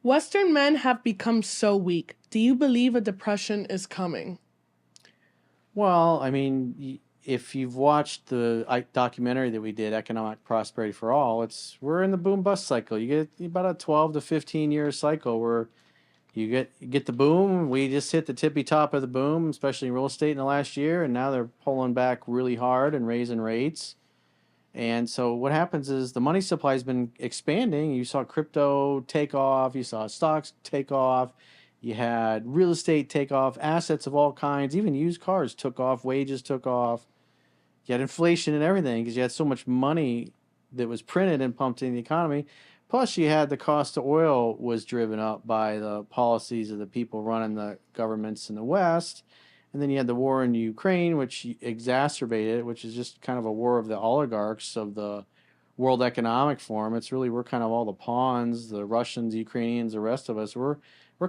Western men have become so weak. Do you believe a depression is coming? Well, I mean, if you've watched the documentary that we did, Economic Prosperity for All, we're in the boom bust cycle. You get about a 12 to 15 year cycle where you get the boom. We just hit the tippy top of the boom, especially in real estate in the last year, and now they're pulling back really hard and raising rates. And so what happens is the money supply has been expanding. You saw crypto take off, you saw stocks take off, you had real estate take off, assets of all kinds, even used cars took off, wages took off. You had inflation and everything because you had so much money that was printed and pumped in the economy. Plus, you had the cost of oil was driven up by the policies of the people running the governments in the West. And then you had the war in Ukraine, which exacerbated it, which is just kind of a war of the oligarchs of the World Economic Forum. It's really we're kind of all the pawns, the Russians, Ukrainians, the rest of us. We're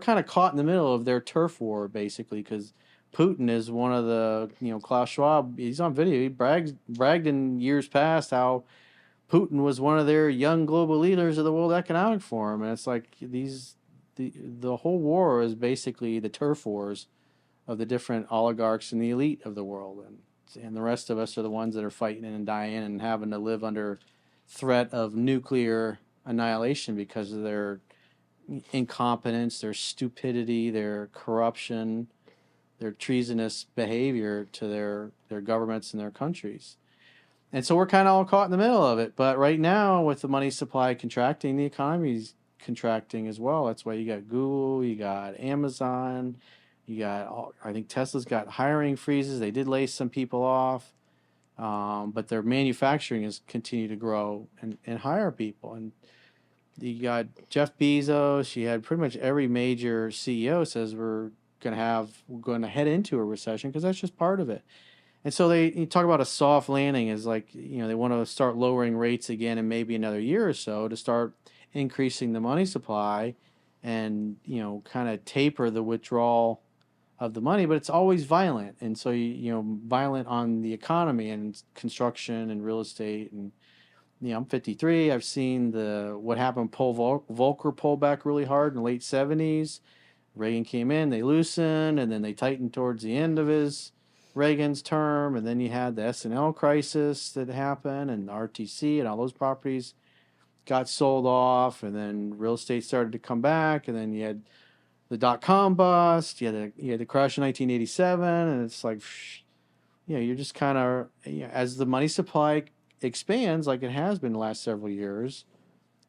kind of caught in the middle of their turf war, basically, because Putin is one of Klaus Schwab. He's on video. He bragged in years past how Putin was one of their young global leaders of the World Economic Forum, and it's like the whole war is basically the turf wars of the different oligarchs and the elite of the world, and the rest of us are the ones that are fighting and dying and having to live under threat of nuclear annihilation because of their incompetence, their stupidity, their corruption, their treasonous behavior to their governments and their countries. And so we're kind of all caught in the middle of it. But right now, with the money supply contracting, the economy's contracting as well. That's why you got Google, you got Amazon, you got, I think Tesla's got hiring freezes. They did lay some people off, but their manufacturing has continued to grow and hire people. And you got Jeff Bezos. You had pretty much every major CEO says we're going to head into a recession because that's just part of it. And so you talk about a soft landing is like, they want to start lowering rates again in maybe another year or so to start increasing the money supply and, kind of taper the withdrawal of the money, but it's always violent. And so, violent on the economy and construction and real estate. And, I'm 53. I've seen what happened. Volcker pulled back really hard in the late 70s. Reagan came in, they loosened, and then they tightened towards the end of Reagan's term, and then you had the S&L crisis that happened, and the RTC and all those properties got sold off, and then real estate started to come back, and then you had the dot-com bust, you had the crash in 1987, and it's like, you're just kind of, as the money supply expands, like it has been the last several years,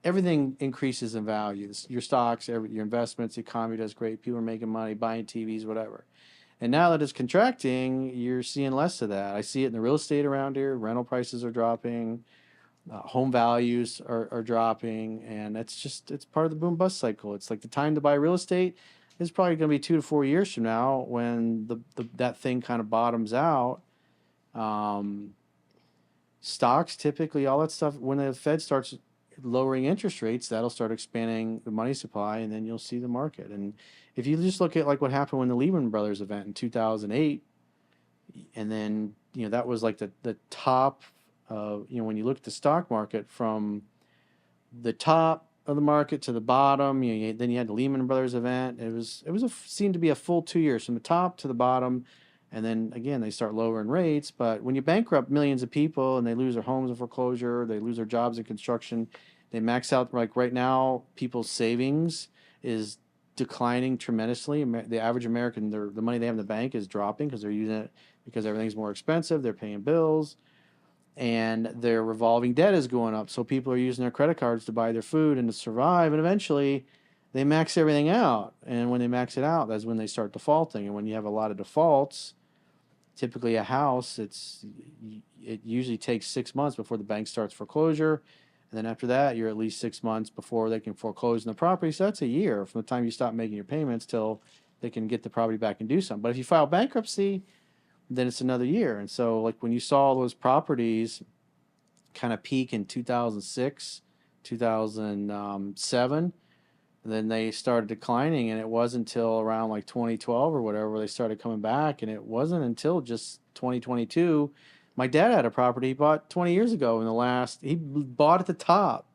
everything increases in value. Your stocks, your investments, the economy does great. People are making money, buying TVs, whatever. And now that it's contracting, you're seeing less of that. I see it in the real estate around here. Rental prices are dropping, home values are dropping, and it's part of the boom bust cycle. It's like the time to buy real estate is probably going to be 2 to 4 years from now when that thing kind of bottoms out. Um, Stocks typically, all that stuff, when the Fed starts lowering interest rates, that'll start expanding the money supply, and then you'll see the market. And if you just look at like what happened when the Lehman Brothers event in 2008, and then that was like the top. When you look at the stock market from the top of the market to the bottom, then you had the Lehman Brothers event. Seemed to be a full 2 years from the top to the bottom, and then again they start lowering rates. But when you bankrupt millions of people and they lose their homes in foreclosure, they lose their jobs in construction, they max out. Like right now, people's savings is declining tremendously. The average American, the money they have in the bank is dropping because they're using it because everything's more expensive. They're paying bills, and their revolving debt is going up. So people are using their credit cards to buy their food and to survive. And eventually, they max everything out. And when they max it out, that's when they start defaulting. And when you have a lot of defaults, typically a house, it usually takes 6 months before the bank starts foreclosure. And then after that, you're at least 6 months before they can foreclose on the property. So that's a year from the time you stop making your payments till they can get the property back and do something. But if you file bankruptcy, then it's another year. And so, like when you saw those properties kind of peak in 2006, 2007, then they started declining, and it wasn't until around like 2012 or whatever where they started coming back, and it wasn't until just 2022. My dad had a property he bought 20 years ago. He bought at the top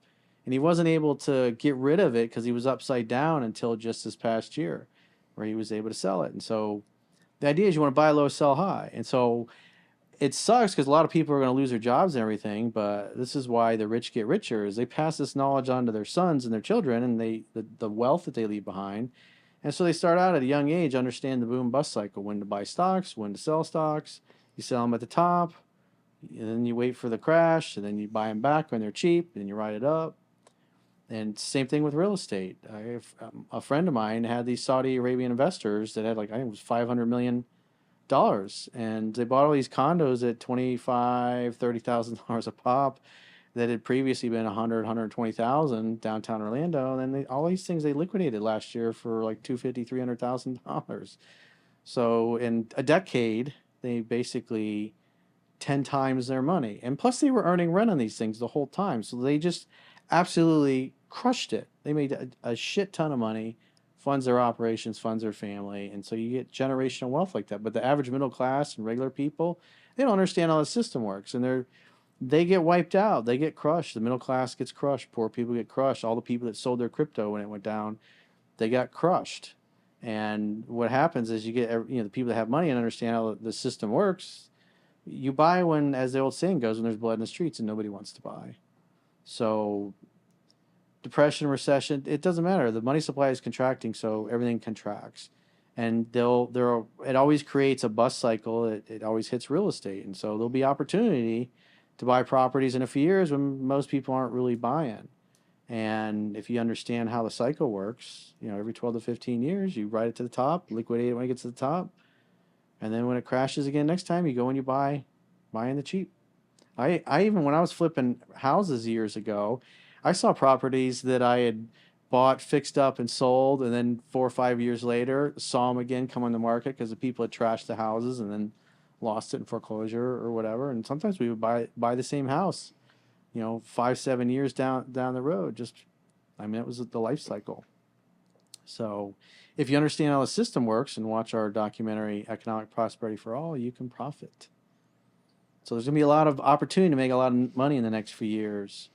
and he wasn't able to get rid of it because he was upside down until just this past year, where he was able to sell it. And so the idea is you want to buy low, sell high, and so it sucks because a lot of people are going to lose their jobs and everything. But this is why the rich get richer: is they pass this knowledge on to their sons and their children, and the wealth that they leave behind. And so they start out at a young age, understand the boom bust cycle: when to buy stocks, when to sell stocks. You sell them at the top, and then you wait for the crash, and then you buy them back when they're cheap, and you ride it up. And same thing with real estate. A friend of mine had these Saudi Arabian investors that had, like, I think it was $500 million, and they bought all these condos at $25,000-$30,000 a pop that had previously been 120,000 downtown Orlando. And then all these things they liquidated last year for like $250,000-$300,000. So in a decade, they basically 10 times their money. And plus, they were earning rent on these things the whole time. So they just absolutely crushed it. They made a shit ton of money, funds their operations, funds their family. And so you get generational wealth like that. But the average middle class and regular people, they don't understand how the system works. And they get wiped out. They get crushed. The middle class gets crushed. Poor people get crushed. All the people that sold their crypto when it went down, they got crushed. And what happens is you get, the people that have money and understand how the system works, you buy when, as the old saying goes, when there's blood in the streets and nobody wants to buy. So depression, recession, it doesn't matter. The money supply is contracting, so everything contracts. And it always creates a bust cycle. It always hits real estate. And so there'll be opportunity to buy properties in a few years when most people aren't really buying. And if you understand how the cycle works, every 12 to 15 years, you ride it to the top, liquidate it when it gets to the top. And then when it crashes again next time, you go and you buy in the cheap. I even, when I was flipping houses years ago, I saw properties that I had bought, fixed up, and sold, and then 4 or 5 years later, saw them again come on the market because the people had trashed the houses and then lost it in foreclosure or whatever. And sometimes we would buy the same house, 5, 7 years down the road. It was the life cycle. So if you understand how the system works and watch our documentary, Economic Prosperity for All, you can profit. So there's going to be a lot of opportunity to make a lot of money in the next few years.